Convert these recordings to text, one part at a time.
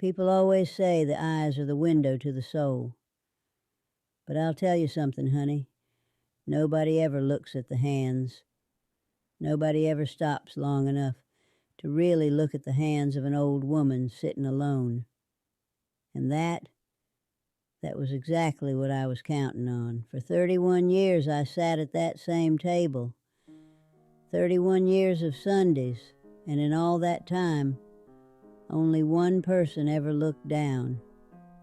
People always say the eyes are the window to the soul. But I'll tell you something, honey. Nobody ever looks at the hands. Nobody ever stops long enough to really look at the hands of an old woman sitting alone. And that was exactly what I was counting on. For 31 years I sat at that same table. 31 years of Sundays, and in all that time, only one person ever looked down.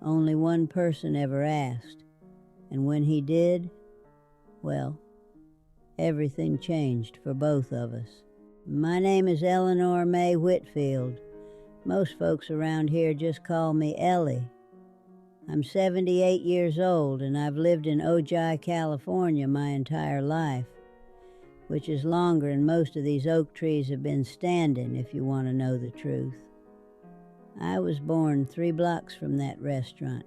Only one person ever asked. And when he did, well, everything changed for both of us. My name is Eleanor May Whitfield. Most folks around here just call me Ellie. I'm 78 years old, and I've lived in Ojai, California my entire life, which is longer than most of these oak trees have been standing, if you want to know the truth. I was born 3 blocks from that restaurant.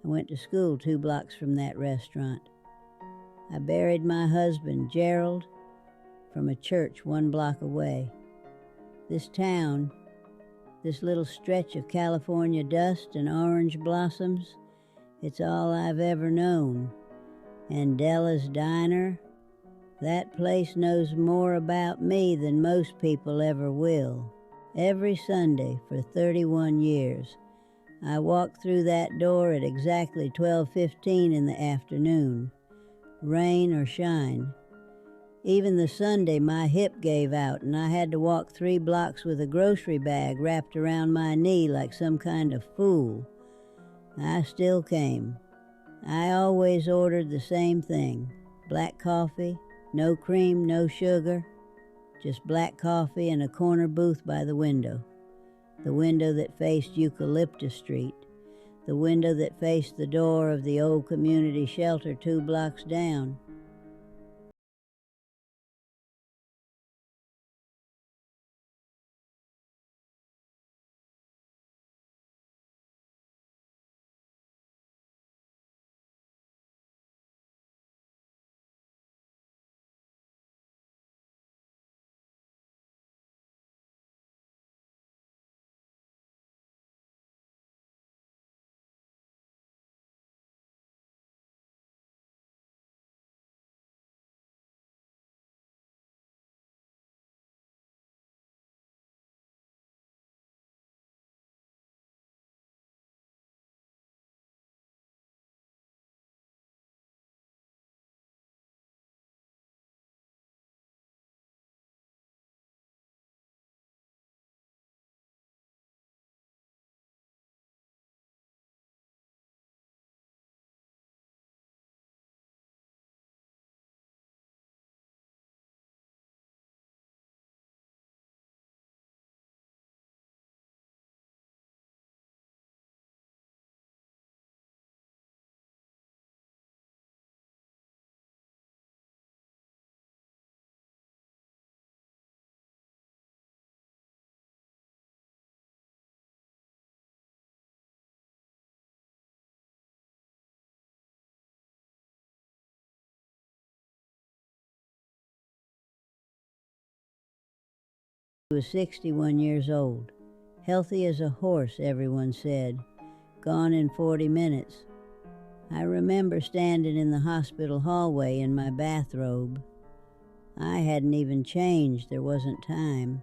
I went to school 2 blocks from that restaurant. I buried my husband, Gerald, from a church 1 block away. This town, this little stretch of California dust and orange blossoms, it's all I've ever known. And Della's Diner, that place knows more about me than most people ever will. Every Sunday for 31 years, I walked through that door at exactly 12:15 in the afternoon, rain or shine. Even the Sunday my hip gave out and I had to walk 3 blocks with a grocery bag wrapped around my knee like some kind of fool, I still came. I always ordered the same thing: black coffee, no cream, no sugar, just black coffee and a corner booth by the window that faced Eucalyptus Street, the window that faced the door of the old community shelter 2 blocks down. He was 61 years old, healthy as a horse, everyone said, gone in 40 minutes. I remember standing in the hospital hallway in my bathrobe. I hadn't even changed, there wasn't time.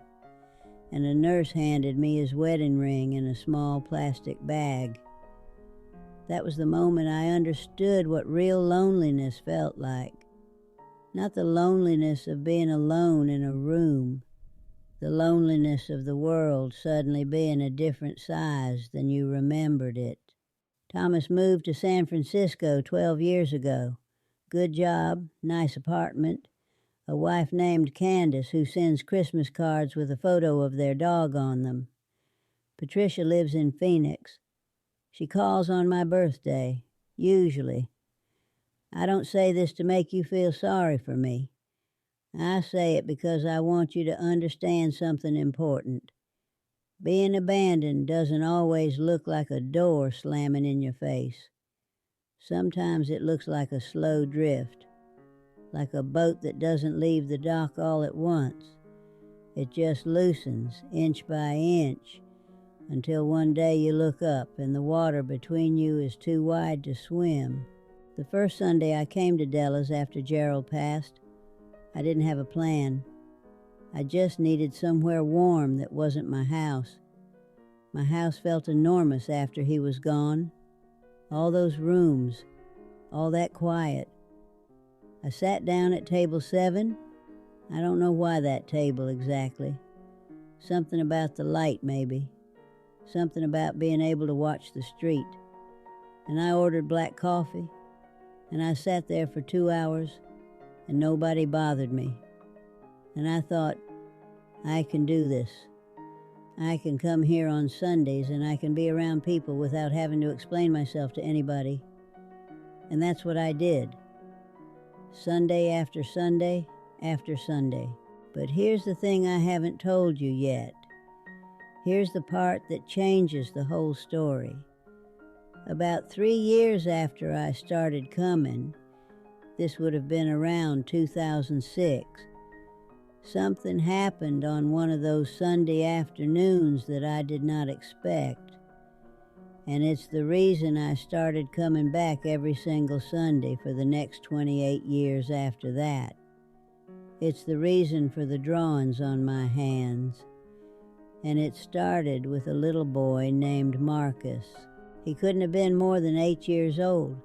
And a nurse handed me his wedding ring in a small plastic bag. That was the moment I understood what real loneliness felt like. Not the loneliness of being alone in a room, the loneliness of the world suddenly being a different size than you remembered it. Thomas moved to San Francisco 12 years ago. Good job, nice apartment, a wife named Candace who sends Christmas cards with a photo of their dog on them. Patricia lives in Phoenix. She calls on my birthday, usually. I don't say this to make you feel sorry for me. I say it because I want you to understand something important. Being abandoned doesn't always look like a door slamming in your face. Sometimes it looks like a slow drift, like a boat that doesn't leave the dock all at once. It just loosens, inch by inch, until one day you look up and the water between you is too wide to swim. The first Sunday I came to Della's after Gerald passed, I didn't have a plan. I just needed somewhere warm that wasn't my house. My house felt enormous after he was gone. All those rooms, all that quiet. I sat down at table 7. I don't know why that table exactly. Something about the light, maybe. Something about being able to watch the street. And I ordered black coffee, and I sat there for 2 hours, and nobody bothered me. And I thought, I can do this. I can come here on Sundays, and I can be around people without having to explain myself to anybody. And that's what I did. Sunday after Sunday after Sunday. But here's the thing I haven't told you yet. Here's the part that changes the whole story. About 3 years after I started coming, this would have been around 2006, something happened on one of those Sunday afternoons that I did not expect. And it's the reason I started coming back every single Sunday for the next 28 years after that. It's the reason for the drawings on my hands. And it started with a little boy named Marcus. He couldn't have been more than 8 years old.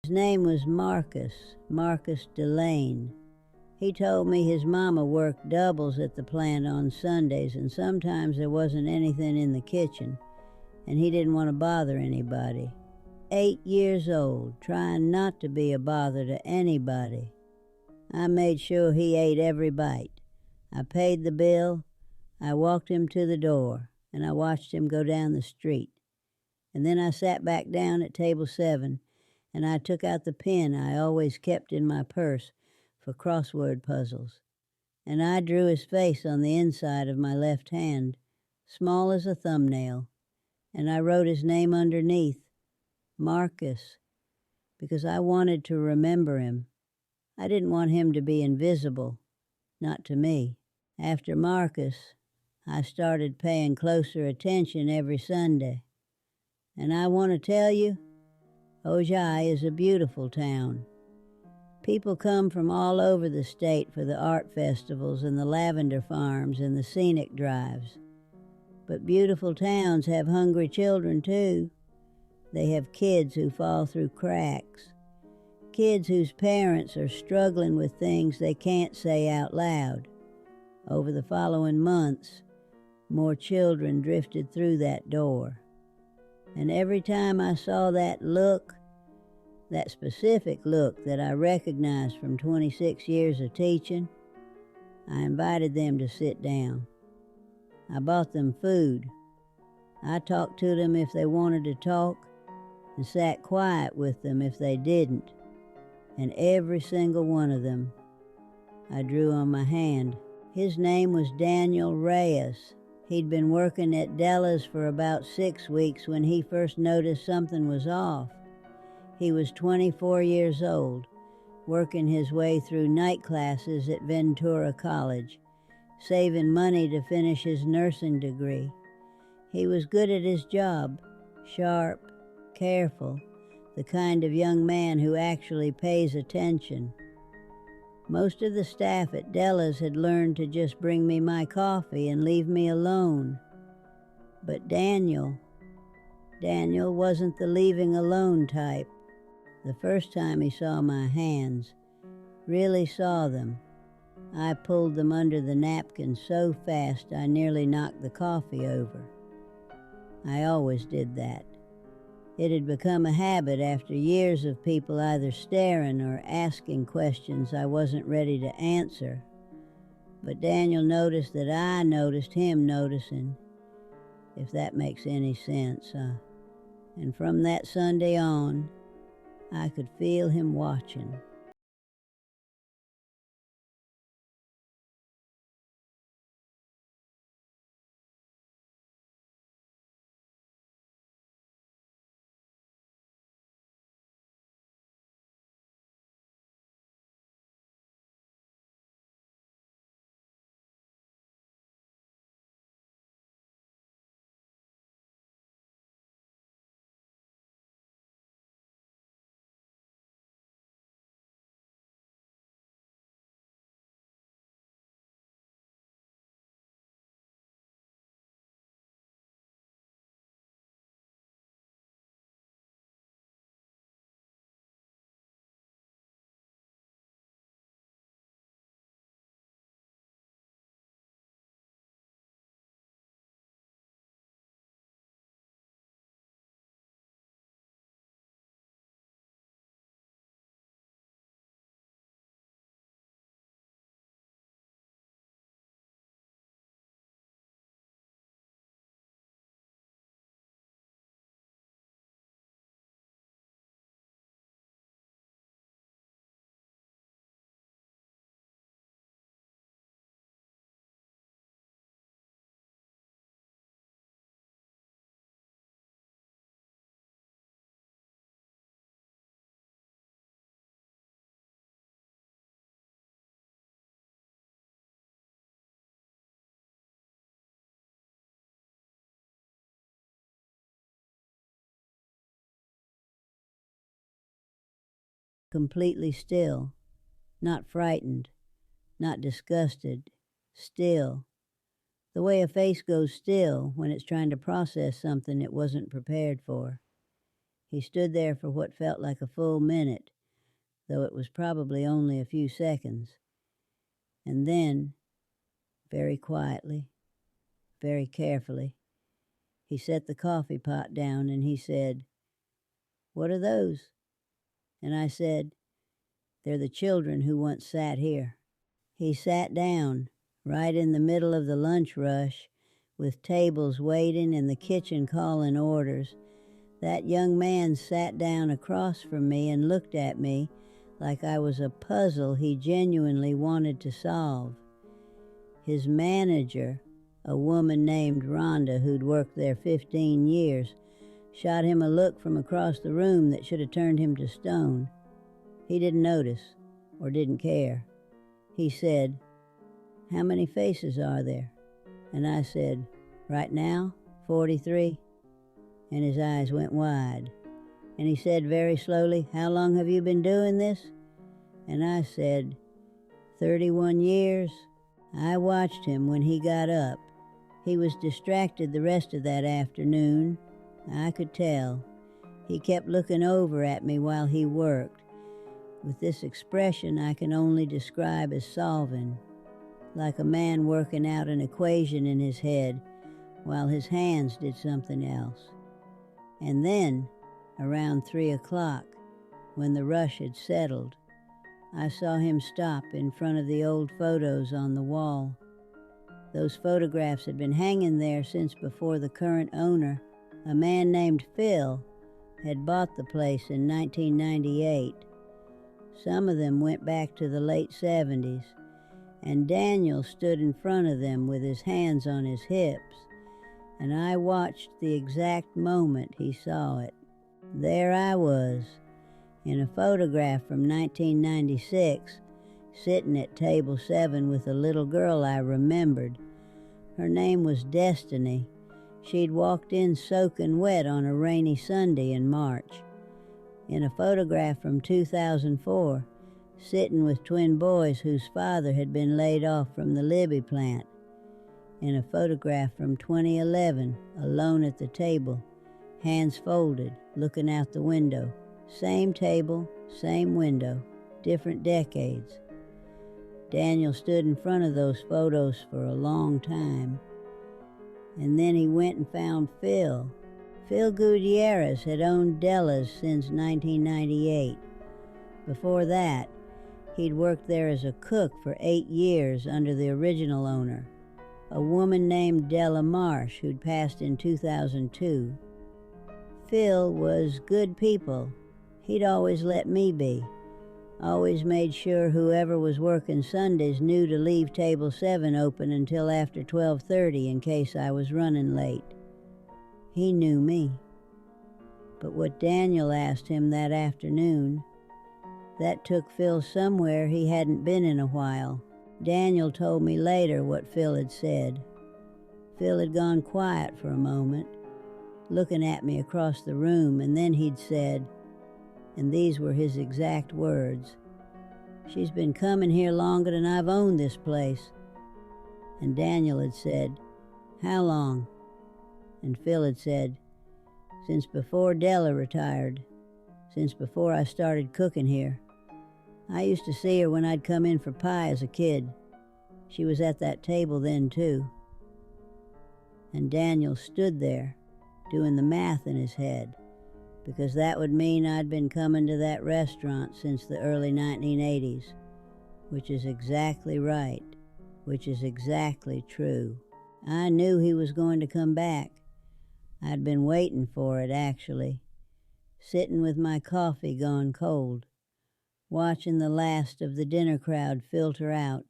His name was Marcus Delane. He told me his mama worked doubles at the plant on Sundays, and sometimes there wasn't anything in the kitchen, and he didn't want to bother anybody. 8 years old, trying not to be a bother to anybody. I made sure he ate every bite. I paid the bill, I walked him to the door, and I watched him go down the street. And then I sat back down at table 7, and I took out the pen I always kept in my purse for crossword puzzles. And I drew his face on the inside of my left hand, small as a thumbnail, and I wrote his name underneath, Marcus, because I wanted to remember him. I didn't want him to be invisible, not to me. After Marcus, I started paying closer attention every Sunday. And I want to tell you, Ojai is a beautiful town. People come from all over the state for the art festivals and the lavender farms and the scenic drives. But beautiful towns have hungry children too. They have kids who fall through cracks. Kids whose parents are struggling with things they can't say out loud. Over the following months, more children drifted through that door. And every time I saw that look, that specific look that I recognized from 26 years of teaching, I invited them to sit down. I bought them food. I talked to them if they wanted to talk, and sat quiet with them if they didn't, and every single one of them I drew on my hand. His name was Daniel Reyes. He'd been working at Della's for about 6 weeks when he first noticed something was off. He was 24 years old, working his way through night classes at Ventura College, saving money to finish his nursing degree. He was good at his job, sharp, careful, the kind of young man who actually pays attention. Most of the staff at Della's had learned to just bring me my coffee and leave me alone. But Daniel wasn't the leaving alone type. The first time he saw my hands, really saw them, I pulled them under the napkin so fast I nearly knocked the coffee over. I always did that. It had become a habit after years of people either staring or asking questions I wasn't ready to answer. But Daniel noticed that I noticed him noticing, if that makes any sense. And from that Sunday on, I could feel him watching. Completely still, not frightened, not disgusted, still. The way a face goes still when it's trying to process something it wasn't prepared for. He stood there for what felt like a full minute, though it was probably only a few seconds. And then, very quietly, very carefully, he set the coffee pot down and he said, "What are those?" And I said, "They're the children who once sat here." He sat down, right in the middle of the lunch rush, with tables waiting and the kitchen calling orders. That young man sat down across from me and looked at me like I was a puzzle he genuinely wanted to solve. His manager, a woman named Rhonda who'd worked there 15 years, shot him a look from across the room that should have turned him to stone. He didn't notice, or didn't care. He said, "How many faces are there?" And I said, "Right now, 43. And his eyes went wide. And he said very slowly, "How long have you been doing this?" And I said, 31 years. I watched him when he got up. He was distracted the rest of that afternoon. I could tell. He kept looking over at me while he worked, with this expression I can only describe as solving, like a man working out an equation in his head while his hands did something else. And then, around 3 o'clock, when the rush had settled, I saw him stop in front of the old photos on the wall. Those photographs had been hanging there since before the current owner, a man named Phil, had bought the place in 1998. Some of them went back to the late 70s, and Daniel stood in front of them with his hands on his hips, and I watched the exact moment he saw it. There I was, in a photograph from 1996, sitting at table 7 with a little girl I remembered. Her name was Destiny. She'd walked in soaking wet on a rainy Sunday in March. In a photograph from 2004, sitting with twin boys whose father had been laid off from the Libby plant. In a photograph from 2011, alone at the table, hands folded, looking out the window. Same table, same window, different decades. Daniel stood in front of those photos for a long time. And then he went and found Phil. Phil Gutierrez had owned Della's since 1998. Before that, he'd worked there as a cook for 8 years under the original owner, a woman named Della Marsh, who'd passed in 2002. Phil was good people. He'd always let me be. Always made sure whoever was working Sundays knew to leave table 7 open until after 12:30 in case I was running late. He knew me. But what Daniel asked him that afternoon, that took Phil somewhere he hadn't been in a while. Daniel told me later what Phil had said. Phil had gone quiet for a moment, looking at me across the room, and then he'd said, and these were his exact words, "She's been coming here longer than I've owned this place." And Daniel had said, "How long?" And Phil had said, "Since before Della retired, since before I started cooking here. I used to see her when I'd come in for pie as a kid. She was at that table then too." And Daniel stood there, doing the math in his head, because that would mean I'd been coming to that restaurant since the early 1980s, which is exactly right, which is exactly true. I knew he was going to come back. I'd been waiting for it, actually, sitting with my coffee gone cold, watching the last of the dinner crowd filter out,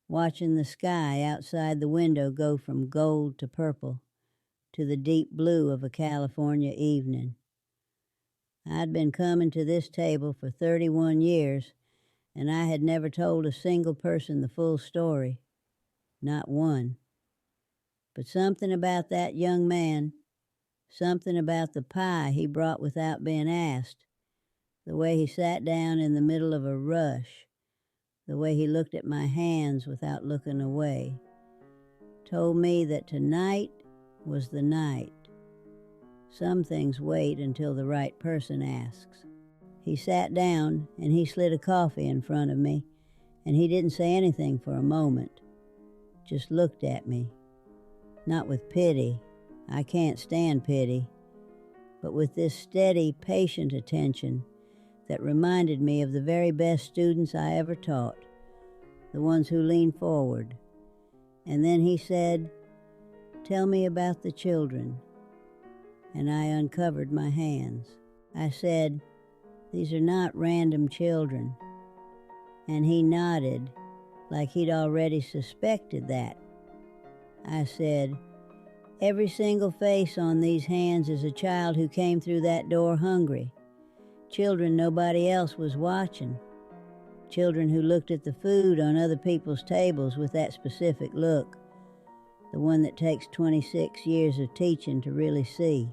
watching the sky outside the window go from gold to purple to the deep blue of a California evening. I'd been coming to this table for 31 years, and I had never told a single person the full story. Not one. But something about that young man, something about the pie he brought without being asked, the way he sat down in the middle of a rush, the way he looked at my hands without looking away, told me that tonight was the night. Some things wait until the right person asks. He sat down and he slid a coffee in front of me, and he didn't say anything for a moment, just looked at me. Not with pity, I can't stand pity, but with this steady, patient attention that reminded me of the very best students I ever taught, the ones who leaned forward. And then he said, "Tell me about the children." And I uncovered my hands. I said, "These are not random children." And he nodded, like he'd already suspected that. I said, "Every single face on these hands is a child who came through that door hungry. Children nobody else was watching. Children who looked at the food on other people's tables with that specific look, the one that takes 26 years of teaching to really see.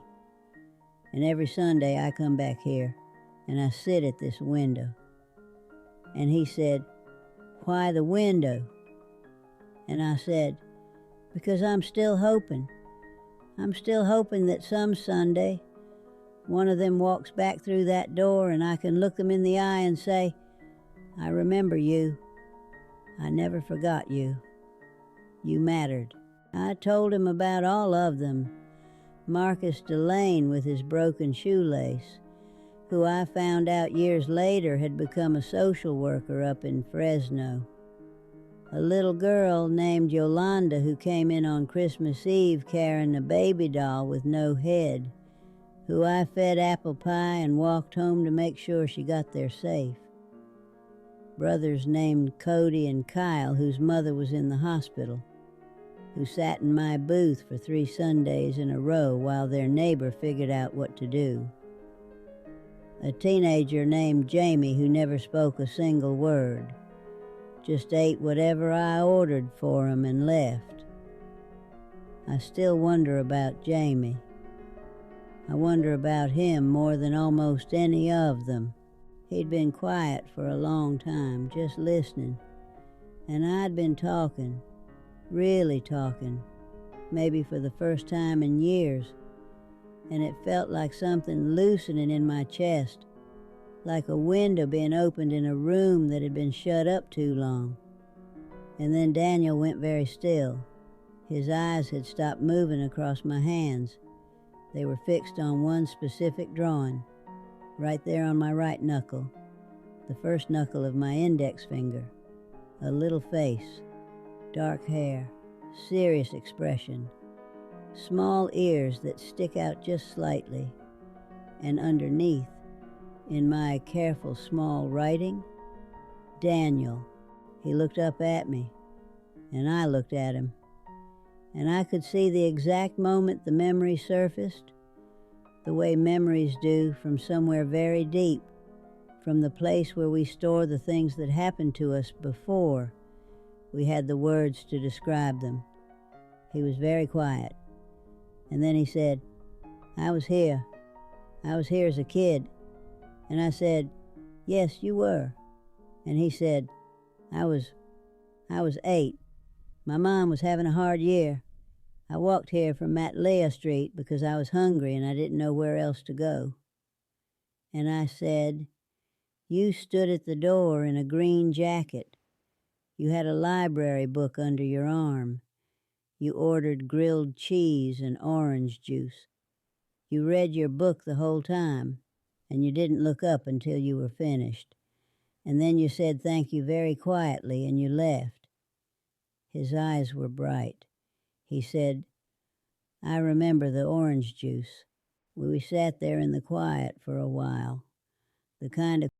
And every Sunday I come back here and I sit at this window." And he said, "Why the window?" And I said, "Because I'm still hoping. I'm still hoping that some Sunday one of them walks back through that door and I can look them in the eye and say, 'I remember you. I never forgot you. You mattered.'" I told him about all of them. Marcus Delane with his broken shoelace, who I found out years later had become a social worker up in Fresno. A little girl named Yolanda who came in on Christmas Eve carrying a baby doll with no head, who I fed apple pie and walked home to make sure she got there safe. Brothers named Cody and Kyle, whose mother was in the hospital, who sat in my booth for 3 Sundays in a row while their neighbor figured out what to do. A teenager named Jamie who never spoke a single word, just ate whatever I ordered for him and left. I still wonder about Jamie. I wonder about him more than almost any of them. He'd been quiet for a long time, just listening, and I'd been talking, really talking, maybe for the first time in years, and it felt like something loosening in my chest, like a window being opened in a room that had been shut up too long. And then Daniel went very still. His eyes had stopped moving across my hands. They were fixed on one specific drawing, right there on my right knuckle, the first knuckle of my index finger. A little face, dark hair, serious expression, small ears that stick out just slightly, and underneath, in my careful small writing, Daniel. He looked up at me, and I looked at him, and I could see the exact moment the memory surfaced, the way memories do from somewhere very deep, from the place where we store the things that happened to us before we had the words to describe them. He was very quiet, and then he said, I was here as a kid. And I said, yes, you were. And he said, I was 8. My mom was having a hard year. I walked here from Matlea Street because I was hungry and I didn't know where else to go. And I said, you stood at the door in a green jacket. You had a library book under your arm. You ordered grilled cheese and orange juice. You read your book the whole time, and you didn't look up until you were finished. And then you said thank you very quietly, and you left. His eyes were bright. He said, I remember the orange juice. We sat there in the quiet for a while, the kind of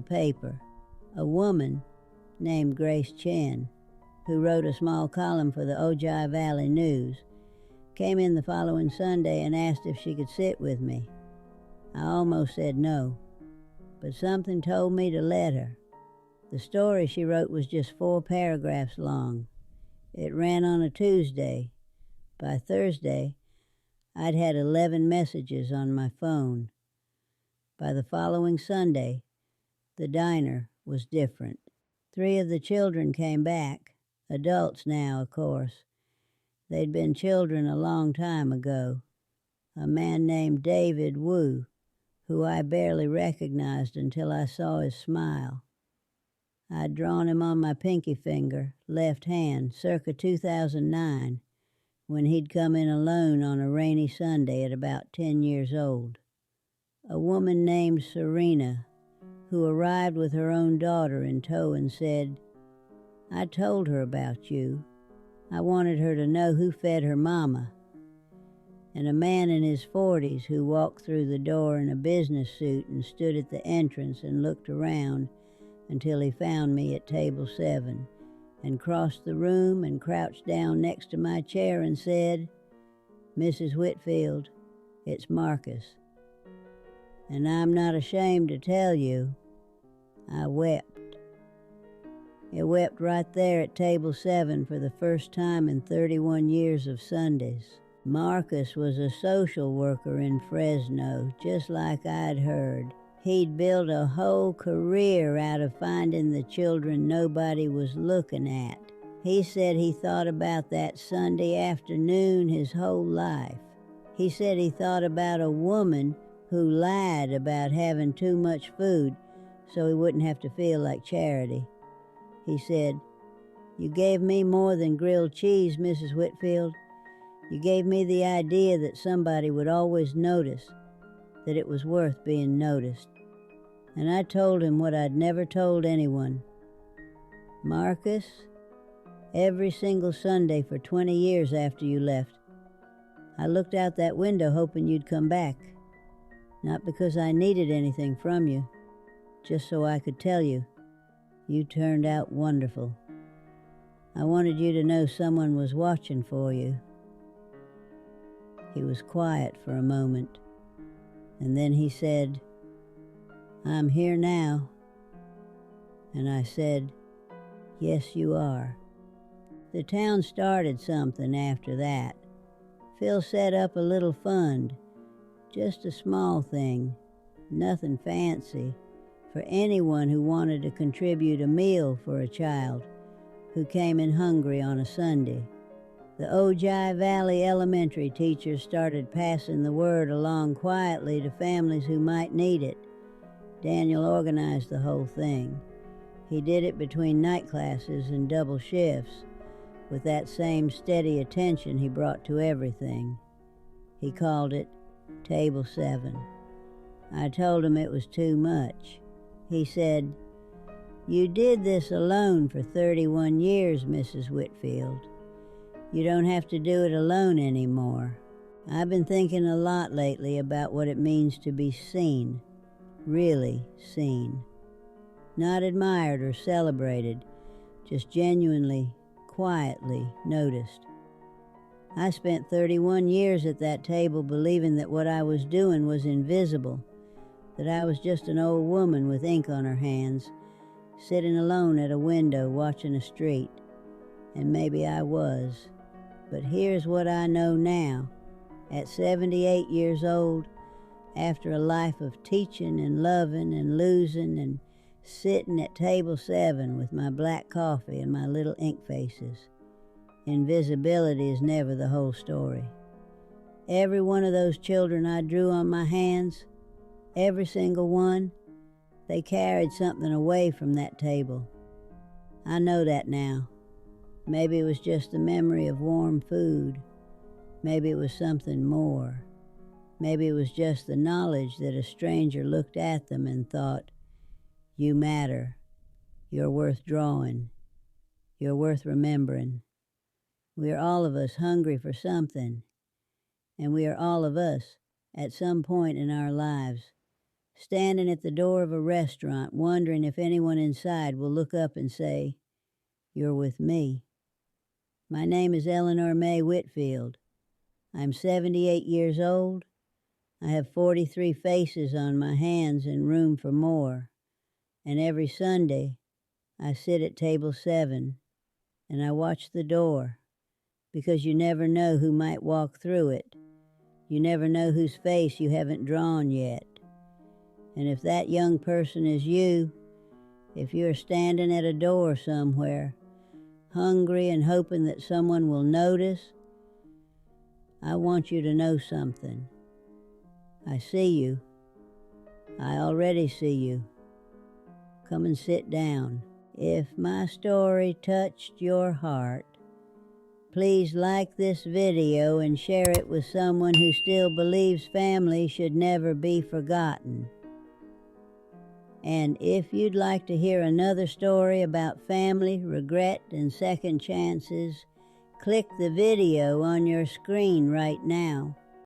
paper. A woman named Grace Chen, who wrote a small column for the Ojai Valley News, came in the following Sunday and asked if she could sit with me. I almost said no, but something told me to let her. The story she wrote was just 4 paragraphs long. It ran on a Tuesday. By Thursday, I'd had 11 messages on my phone. By the following Sunday, the diner was different. 3 of the children came back, adults now, of course. They'd been children a long time ago. A man named David Wu, who I barely recognized until I saw his smile. I'd drawn him on my pinky finger, left hand, circa 2009, when he'd come in alone on a rainy Sunday at about 10 years old. A woman named Serena, who arrived with her own daughter in tow and said, "I told her about you. I wanted her to know who fed her mama." And a man in his 40s who walked through the door in a business suit and stood at the entrance and looked around until he found me at table 7 and crossed the room and crouched down next to my chair and said, "Mrs. Whitfield, it's Marcus." And I'm not ashamed to tell you, I wept. I wept right there at table 7 for the first time in 31 years of Sundays. Marcus was a social worker in Fresno, just like I'd heard. He'd built a whole career out of finding the children nobody was looking at. He said he thought about that Sunday afternoon his whole life. He said he thought about a woman who lied about having too much food so he wouldn't have to feel like charity. He said, "You gave me more than grilled cheese, Mrs. Whitfield. You gave me the idea that somebody would always notice, that it was worth being noticed." And I told him what I'd never told anyone. "Marcus, every single Sunday for 20 years after you left, I looked out that window hoping you'd come back. Not because I needed anything from you, just so I could tell you, you turned out wonderful. I wanted you to know someone was watching for you." He was quiet for a moment, and then he said, "I'm here now." And I said, "Yes, you are." The town started something after that. Phil set up a little fund, just a small thing, nothing fancy, for anyone who wanted to contribute a meal for a child who came in hungry on a Sunday. The Ojai Valley elementary teachers started passing the word along quietly to families who might need it. Daniel organized the whole thing. He did it between night classes and double shifts, with that same steady attention he brought to everything. He called it Table 7. I told him it was too much. He said, "You did this alone for 31 years, Mrs. Whitfield. You don't have to do it alone anymore. I've been thinking a lot lately about what it means to be seen, really seen. Not admired or celebrated, just genuinely, quietly noticed. I spent 31 years at that table believing that what I was doing was invisible, that I was just an old woman with ink on her hands, sitting alone at a window watching a street. And maybe I was. But here's what I know now. At 78 years old, after a life of teaching and loving and losing and sitting at table 7 with my black coffee and my little ink faces, invisibility is never the whole story. Every one of those children I drew on my hands, every single one, they carried something away from that table. I know that now. Maybe it was just the memory of warm food. Maybe it was something more. Maybe it was just the knowledge that a stranger looked at them and thought, "You matter. You're worth drawing. You're worth remembering." We are all of us hungry for something, and we are all of us, at some point in our lives, standing at the door of a restaurant, wondering if anyone inside will look up and say, "You're with me." My name is Eleanor May Whitfield. I'm 78 years old. I have 43 faces on my hands and room for more. And every Sunday, I sit at table 7 and I watch the door, because you never know who might walk through it. You never know whose face you haven't drawn yet. And if that young person is you, if you're standing at a door somewhere, hungry and hoping that someone will notice, I want you to know something. I see you. I already see you. Come and sit down. If my story touched your heart, please like this video and share it with someone who still believes family should never be forgotten. And if you'd like to hear another story about family, regret, and second chances, click the video on your screen right now.